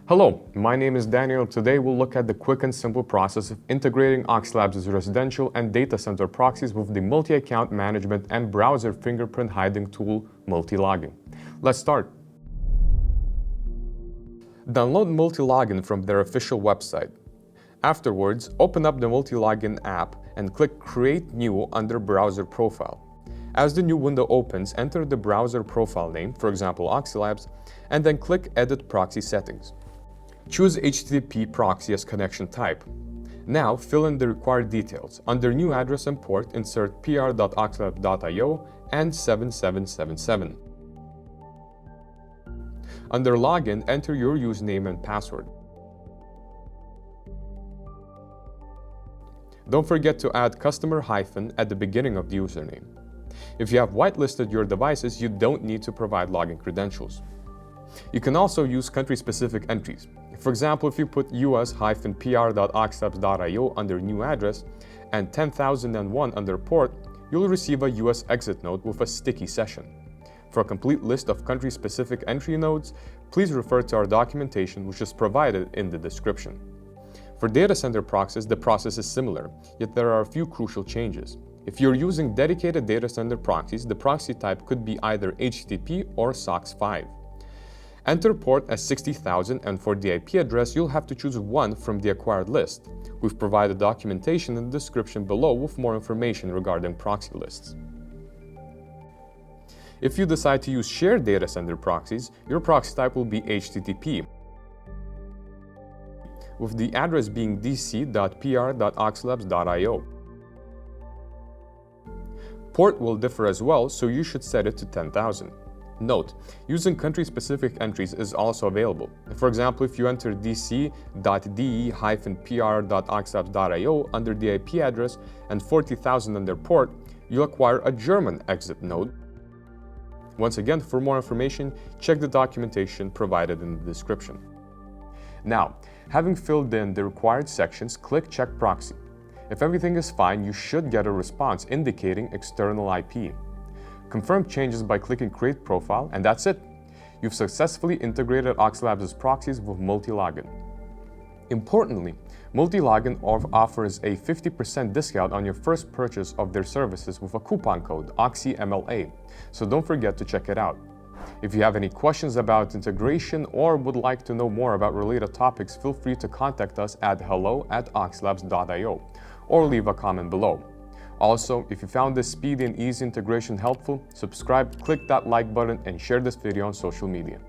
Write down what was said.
Hello, my name is Daniel. Today we'll look at the quick and simple process of integrating Oxylabs' residential and data center proxies with the multi-account management and browser fingerprint hiding tool, Multilogin. Let's start. Download Multilogin from their official website. Afterwards, open up the Multilogin app and click Create New under Browser Profile. As the new window opens, enter the browser profile name, for example Oxylabs, and then click Edit Proxy Settings. Choose HTTP proxy as connection type. Now fill in the required details. Under new address and port, insert pr.oxylabs.io and 7777. Under login, enter your username and password. Don't forget to add customer hyphen at the beginning of the username. If you have whitelisted your devices, you don't need to provide login credentials. You can also use country-specific entries. For example, if you put us-pr.oxylabs.io under new address and 10,001 under port, you'll receive a US exit node with a sticky session. For a complete list of country-specific entry nodes, please refer to our documentation, which is provided in the description. For data center proxies, the process is similar, yet there are a few crucial changes. If you're using dedicated data center proxies, the proxy type could be either HTTP or SOCKS 5. Enter port as 60,000, and for the IP address, you'll have to choose one from the acquired list. We've provided documentation in the description below with more information regarding proxy lists. If you decide to use shared data center proxies, your proxy type will be HTTP, with the address being dc.pr.oxylabs.io. Port will differ as well, so you should set it to 10,000. Note, using country-specific entries is also available. For example, if you enter dc.de-pr.oxylabs.io under the IP address and 40,000 under port, you'll acquire a German exit node. Once again, for more information, check the documentation provided in the description. Now, having filled in the required sections, click Check Proxy. If everything is fine, you should get a response indicating external IP. Confirm changes by clicking Create Profile, and that's it. You've successfully integrated Oxylabs' proxies with Multilogin. Importantly, Multilogin offers a 50% discount on your first purchase of their services with a coupon code OXYMLA, so don't forget to check it out. If you have any questions about integration or would like to know more about related topics, feel free to contact us at hello@oxylabs.io or leave a comment below. Also, if you found this speedy and easy integration helpful, subscribe, click that like button, and share this video on social media.